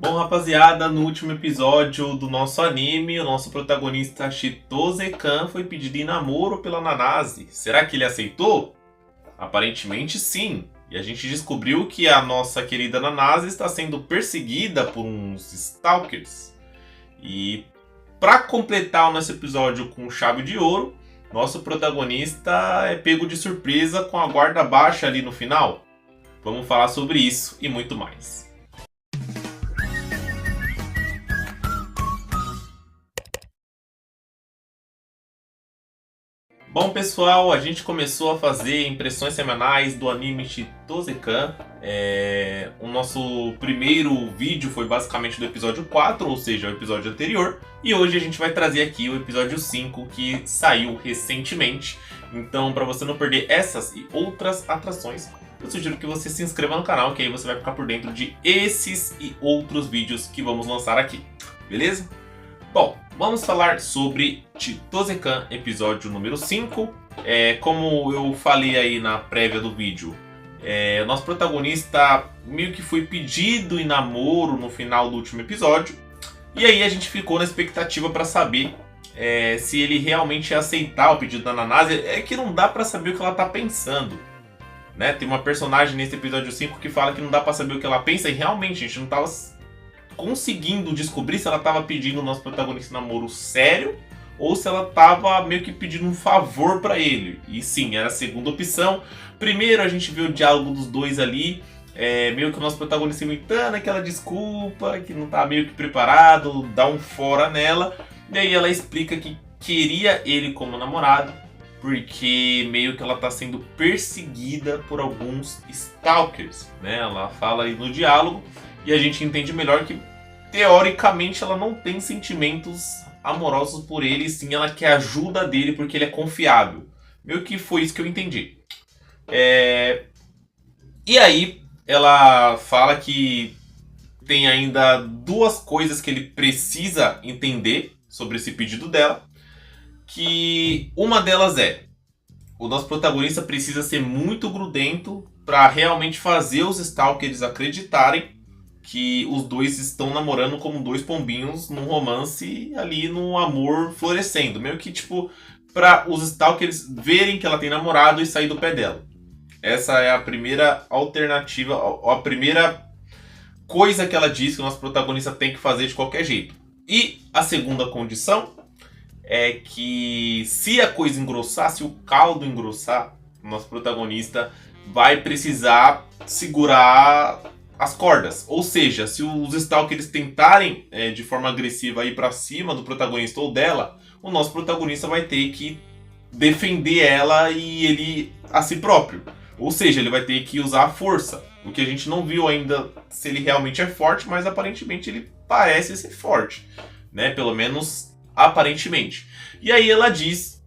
Bom, rapaziada, no último episódio do nosso anime, o nosso protagonista Chitose-kan foi pedido em namoro pela Nanase. Será que ele aceitou? Aparentemente sim. E a gente descobriu que a nossa querida Nanase está sendo perseguida por uns stalkers. E para completar o nosso episódio com chave de ouro, nosso protagonista é pego de surpresa com a guarda baixa ali no final. Vamos falar sobre isso e muito mais. Bom, pessoal, a gente começou a fazer impressões semanais do anime Chitose-kan. O nosso primeiro vídeo foi basicamente do episódio 4, ou seja, o episódio anterior. E hoje a gente vai trazer aqui o episódio 5, que saiu recentemente. Então, para você não perder essas e outras atrações, eu sugiro que você se inscreva no canal, que aí você vai ficar por dentro de esses e outros vídeos que vamos lançar aqui. Beleza? Bom, vamos falar sobre Chitose-kan, episódio número 5. Como eu falei aí na prévia do vídeo, o nosso protagonista meio que foi pedido em namoro no final do último episódio. E aí a gente ficou na expectativa para saber se ele realmente ia aceitar o pedido da Nanase. É que não dá para saber o que ela tá pensando, né? Tem uma personagem nesse episódio 5 que fala que não dá para saber o que ela pensa. E realmente a gente não tava conseguindo descobrir se ela estava pedindo o nosso protagonista namoro sério ou se ela estava meio que pedindo um favor para ele. E sim, era a segunda opção. Primeiro a gente vê o diálogo dos dois ali, meio que o nosso protagonista imitando aquela desculpa, que não tá meio que preparado, dá um fora nela. E aí ela explica que queria ele como namorado, porque meio que ela tá sendo perseguida por alguns stalkers, né? Ela fala aí no diálogo e a gente entende melhor que, teoricamente, ela não tem sentimentos amorosos por ele, sim, ela quer ajuda dele porque ele é confiável. Meio que foi isso que eu entendi. E aí, ela fala que tem ainda duas coisas que ele precisa entender sobre esse pedido dela. Que uma delas o nosso protagonista precisa ser muito grudento para realmente fazer os stalkers acreditarem que os dois estão namorando como dois pombinhos num romance ali, num amor florescendo. Meio que tipo, para os stalkers verem que ela tem namorado e sair do pé dela. Essa é a primeira alternativa, a primeira coisa que ela diz que o nosso protagonista tem que fazer de qualquer jeito. E a segunda condição é que se a coisa engrossar, se o caldo engrossar, o nosso protagonista vai precisar segurar as cordas. Ou seja, se os stalkers tentarem de forma agressiva ir pra cima do protagonista ou dela, o nosso protagonista vai ter que defender ela e ele a si próprio. Ou seja, ele vai ter que usar a força. O que a gente não viu ainda se ele realmente é forte, mas aparentemente ele parece ser forte, né? Pelo menos aparentemente. E aí ela diz,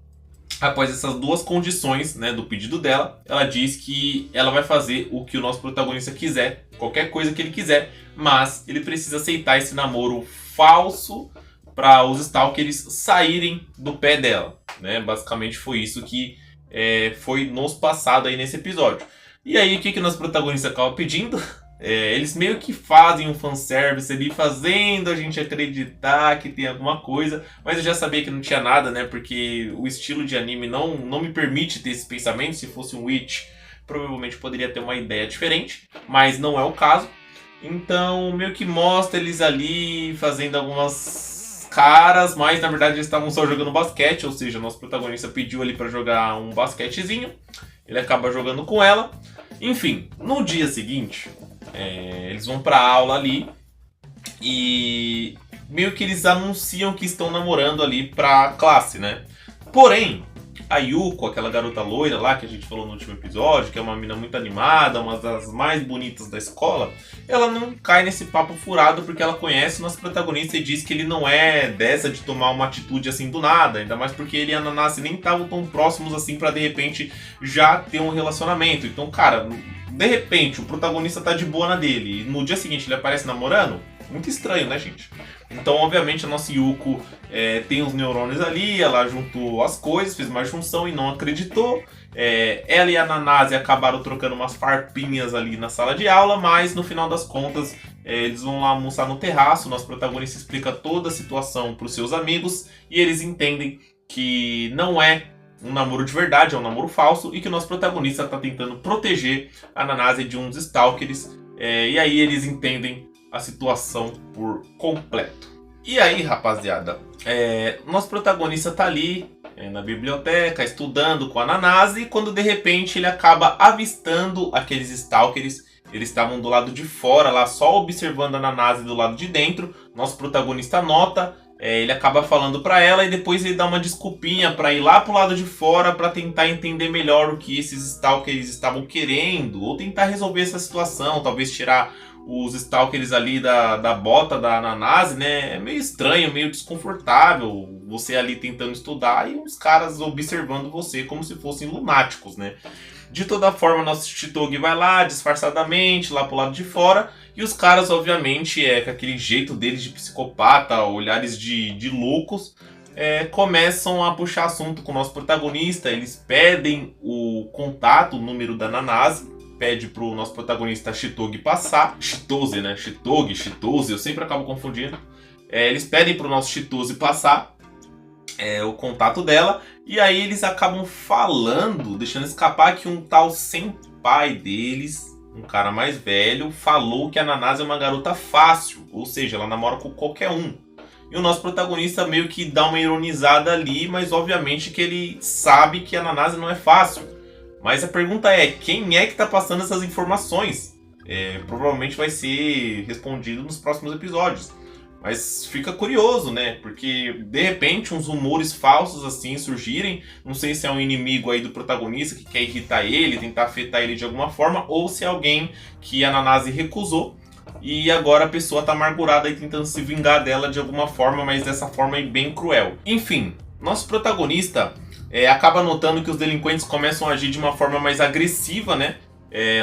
após essas duas condições, né, do pedido dela, ela diz que ela vai fazer o que o nosso protagonista quiser, qualquer coisa que ele quiser, mas ele precisa aceitar esse namoro falso para os stalkers saírem do pé dela, né? Basicamente foi isso que foi nos passado aí nesse episódio. E aí o que o nosso protagonista acaba pedindo? Eles meio que fazem um fanservice ali, fazendo a gente acreditar que tem alguma coisa, mas eu já sabia que não tinha nada, né? Porque o estilo de anime não me permite ter esse pensamento. Se fosse um Witch, provavelmente poderia ter uma ideia diferente, mas não é o caso. Então, meio que mostra eles ali fazendo algumas caras, mas na verdade eles estavam só jogando basquete, ou seja, nosso protagonista pediu ali para jogar um basquetezinho, ele acaba jogando com ela. Enfim, no dia seguinte, eles vão pra aula ali e meio que eles anunciam que estão namorando ali pra classe, né? Porém, a Yuko, aquela garota loira lá que a gente falou no último episódio, que é uma menina muito animada, uma das mais bonitas da escola, ela não cai nesse papo furado porque ela conhece o nosso protagonista e diz que ele não é dessa de tomar uma atitude assim do nada, ainda mais porque ele e a Nanase nem estavam tão próximos assim pra de repente já ter um relacionamento. Então, cara, de repente o protagonista tá de boa na dele e no dia seguinte ele aparece namorando. Muito estranho, né, gente? Então, obviamente, a nossa Yuko tem os neurônios ali, ela juntou as coisas, fez uma junção e não acreditou. Ela e a Nanase acabaram trocando umas farpinhas ali na sala de aula, mas no final das contas Eles vão lá almoçar no terraço, nosso protagonista explica toda a situação para os seus amigos e eles entendem que não é um namoro de verdade, é um namoro falso e que o nosso protagonista está tentando proteger a Nanase de uns stalkers. E aí eles entendem a situação por completo. E aí, rapaziada, nosso protagonista tá ali na biblioteca estudando com a Nanase quando de repente ele acaba avistando aqueles stalkers. Eles estavam do lado de fora lá, só observando a Nanase do lado de dentro. Nosso protagonista nota, ele acaba falando pra ela e depois ele dá uma desculpinha pra ir lá pro lado de fora pra tentar entender melhor o que esses stalkers estavam querendo, ou tentar resolver essa situação, talvez tirar os stalkers ali da bota da Nanase, né? É meio estranho, meio desconfortável você ali tentando estudar e os caras observando você como se fossem lunáticos, né? De toda forma, nosso Chitoge vai lá, disfarçadamente, lá pro lado de fora. E os caras, obviamente, com aquele jeito deles de psicopata, olhares de loucos, começam a puxar assunto com o nosso protagonista. Eles pedem o contato, o número da Nanase. Pede pro nosso protagonista Chitoge passar. Chitose, né? Chitose, eu sempre acabo confundindo. Eles pedem pro nosso Chitose passar o contato dela. E aí eles acabam falando, deixando escapar que um tal senpai deles, um cara mais velho, falou que a Nanase é uma garota fácil. Ou seja, ela namora com qualquer um. E o nosso protagonista meio que dá uma ironizada ali, mas obviamente que ele sabe que a Nanase não é fácil. Mas a pergunta é, quem é que tá passando essas informações? Provavelmente vai ser respondido nos próximos episódios. Mas fica curioso, né? Porque, de repente, uns rumores falsos assim surgirem. Não sei se é um inimigo aí do protagonista que quer irritar ele, tentar afetar ele de alguma forma. Ou se é alguém que a Nanase recusou. E agora a pessoa tá amargurada aí tentando se vingar dela de alguma forma. Mas dessa forma aí bem cruel. Enfim, nosso protagonista acaba notando que os delinquentes começam a agir de uma forma mais agressiva, né?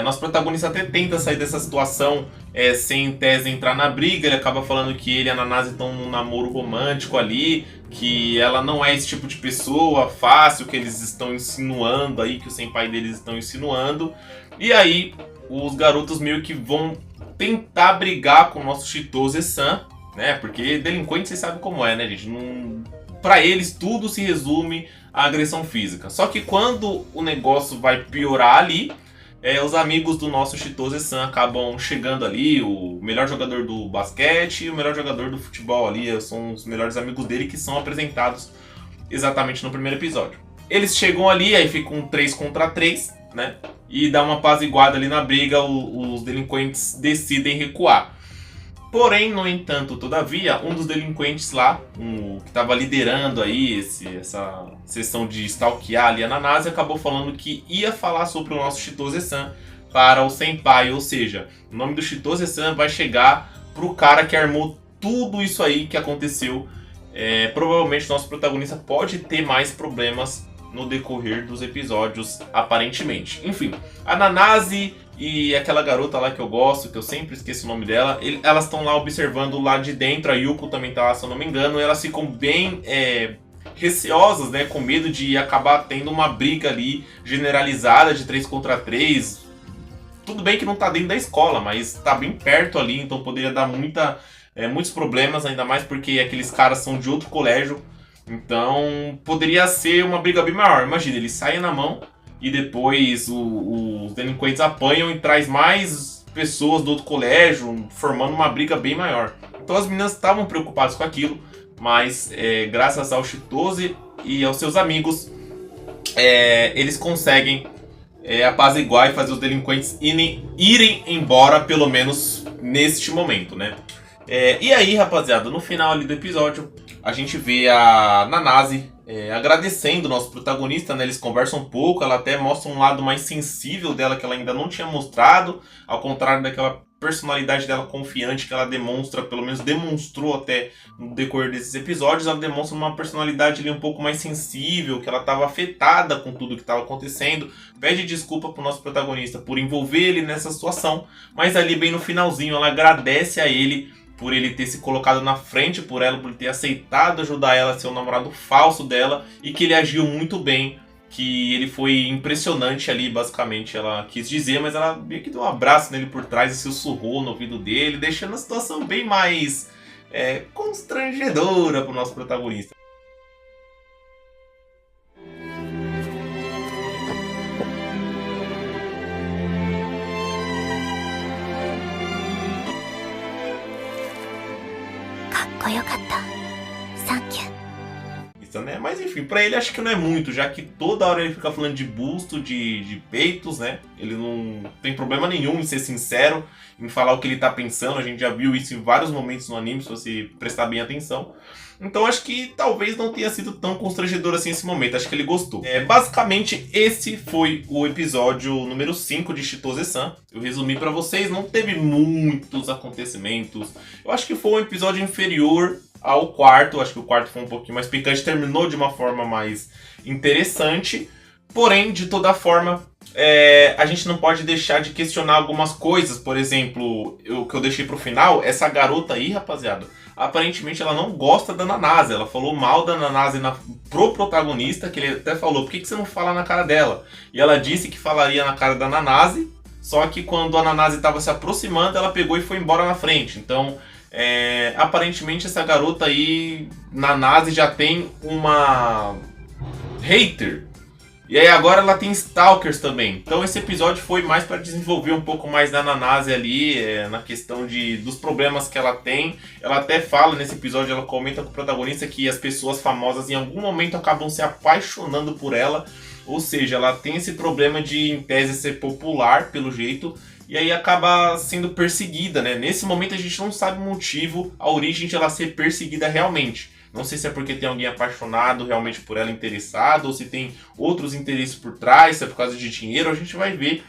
Nosso protagonista até tenta sair dessa situação sem em tese entrar na briga. Ele acaba falando que ele e a Nanase estão num namoro romântico ali, que ela não é esse tipo de pessoa fácil que eles estão insinuando aí, que o senpai deles estão insinuando. E aí os garotos meio que vão tentar brigar com o nosso Chitose-san, né? Porque delinquente vocês sabem como é, né, gente? Pra eles tudo se resume à agressão física. Só que quando o negócio vai piorar ali, os amigos do nosso Chitose-san acabam chegando ali, o melhor jogador do basquete e o melhor jogador do futebol ali, são os melhores amigos dele que são apresentados exatamente no primeiro episódio. Eles chegam ali, aí ficam um 3 contra 3, né? E dá uma apaziguada ali na briga, os delinquentes decidem recuar. Porém, no entanto, todavia, um dos delinquentes lá, que estava liderando aí essa sessão de stalkear ali a Nanase, acabou falando que ia falar sobre o nosso Chitose-san para o senpai. Ou seja, o nome do Chitose-san vai chegar pro cara que armou tudo isso aí que aconteceu. Provavelmente nosso protagonista pode ter mais problemas no decorrer dos episódios, aparentemente. Enfim, a Nanase e aquela garota lá que eu gosto, que eu sempre esqueço o nome dela, elas estão lá observando lá de dentro, a Yuko também tá lá, se eu não me engano, e elas ficam bem receosas, né, com medo de acabar tendo uma briga ali generalizada de 3 contra 3. Tudo bem que não tá dentro da escola, mas tá bem perto ali, então poderia dar muitos problemas, ainda mais porque aqueles caras são de outro colégio, então poderia ser uma briga bem maior. Imagina, eles saem na mão e depois os delinquentes apanham e traz mais pessoas do outro colégio, formando uma briga bem maior. Então as meninas estavam preocupadas com aquilo, mas graças ao Chitose e aos seus amigos, eles conseguem apaziguar e fazer os delinquentes irem embora, pelo menos neste momento, né? E aí, rapaziada, no final ali do episódio, a gente vê a Nanase agradecendo o nosso protagonista, né? Eles conversam um pouco, ela até mostra um lado mais sensível dela que ela ainda não tinha mostrado, ao contrário daquela personalidade dela confiante que ela demonstra, pelo menos demonstrou até no decorrer desses episódios. Ela demonstra uma personalidade ali um pouco mais sensível, que ela estava afetada com tudo que estava acontecendo, pede desculpa pro nosso protagonista por envolver ele nessa situação, mas ali bem no finalzinho ela agradece a ele por ele ter se colocado na frente por ela, por ter aceitado ajudar ela a ser o namorado falso dela, e que ele agiu muito bem que ele foi impressionante ali, basicamente, ela quis dizer, mas ela meio que deu um abraço nele por trás e sussurrou no ouvido dele, deixando a situação bem mais constrangedora pro nosso protagonista. Né? Mas enfim, pra ele acho que não é muito, já que toda hora ele fica falando de busto, de peitos, né? Ele não tem problema nenhum em ser sincero, em falar o que ele tá pensando. A gente já viu isso em vários momentos no anime, se você prestar bem atenção. Então acho que talvez não tenha sido tão constrangedor assim esse momento, acho que ele gostou. Basicamente, esse foi o episódio número 5 de Chitose-san. Eu resumi pra vocês, não teve muitos acontecimentos. Eu acho que foi um episódio inferior ao quarto, acho que o quarto foi um pouquinho mais picante, terminou de uma forma mais interessante, porém, de toda forma, a gente não pode deixar de questionar algumas coisas. Por exemplo, o que eu deixei pro final, essa garota aí, rapaziada, aparentemente ela não gosta da Nanase, ela falou mal da Nanase pro protagonista, que ele até falou, por que você não fala na cara dela? E ela disse que falaria na cara da Nanase, só que quando a Nanase estava se aproximando, ela pegou e foi embora na frente. Então, aparentemente essa garota aí, Nanase, já tem uma hater. E aí agora ela tem stalkers também. Então esse episódio foi mais para desenvolver um pouco mais da Nanase ali, na questão dos problemas que ela tem. Ela até fala nesse episódio, ela comenta com o protagonista que as pessoas famosas em algum momento acabam se apaixonando por ela. Ou seja, ela tem esse problema de, em tese, ser popular, pelo jeito, e aí acaba sendo perseguida, né? Nesse momento a gente não sabe o motivo, a origem de ela ser perseguida realmente. Não sei se é porque tem alguém apaixonado realmente por ela, interessado, ou se tem outros interesses por trás, se é por causa de dinheiro, a gente vai ver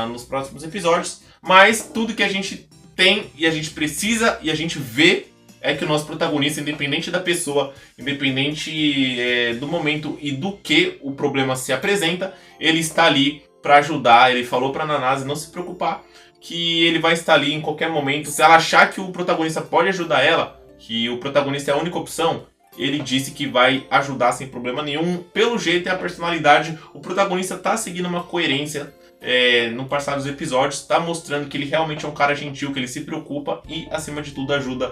nos próximos episódios. Mas tudo que a gente tem e a gente precisa e a gente vê é que o nosso protagonista, independente da pessoa, independente do momento e do que o problema se apresenta, ele está ali para ajudar. Ele falou para Nanase não se preocupar, que ele vai estar ali em qualquer momento. Se ela achar que o protagonista pode ajudar ela, que o protagonista é a única opção, ele disse que vai ajudar sem problema nenhum. Pelo jeito e a personalidade, o protagonista tá seguindo uma coerência no passar dos episódios, tá mostrando que ele realmente é um cara gentil, que ele se preocupa e, acima de tudo, ajuda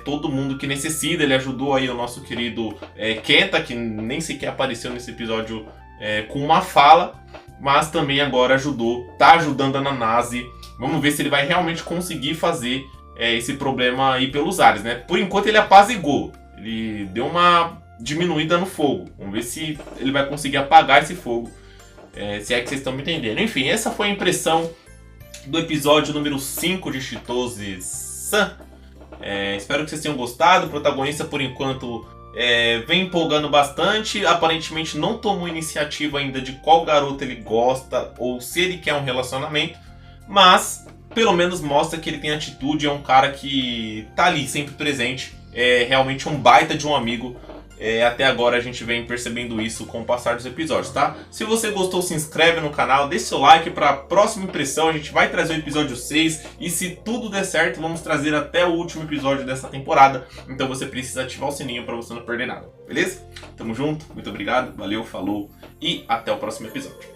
todo mundo que necessita. Ele ajudou aí o nosso querido Kenta, que nem sequer apareceu nesse episódio com uma fala, mas também agora tá ajudando a Nanase. Vamos ver se ele vai realmente conseguir fazer esse problema aí pelos ares, né? Por enquanto ele apazigou, ele deu uma diminuída no fogo. Vamos ver se ele vai conseguir apagar esse fogo, se é que vocês estão me entendendo. Enfim, essa foi a impressão do episódio número 5 de Chitose-san. Espero que vocês tenham gostado. O protagonista, por enquanto, vem empolgando bastante. Aparentemente não tomou iniciativa ainda de qual garota ele gosta ou se ele quer um relacionamento, mas pelo menos mostra que ele tem atitude, é um cara que tá ali sempre presente, é realmente um baita de um amigo. Até agora a gente vem percebendo isso com o passar dos episódios, tá? Se você gostou, se inscreve no canal, deixe seu like para a próxima impressão. A gente vai trazer o episódio 6 e, se tudo der certo, vamos trazer até o último episódio dessa temporada. Então você precisa ativar o sininho para você não perder nada, beleza? Tamo junto, muito obrigado, valeu, falou e até o próximo episódio.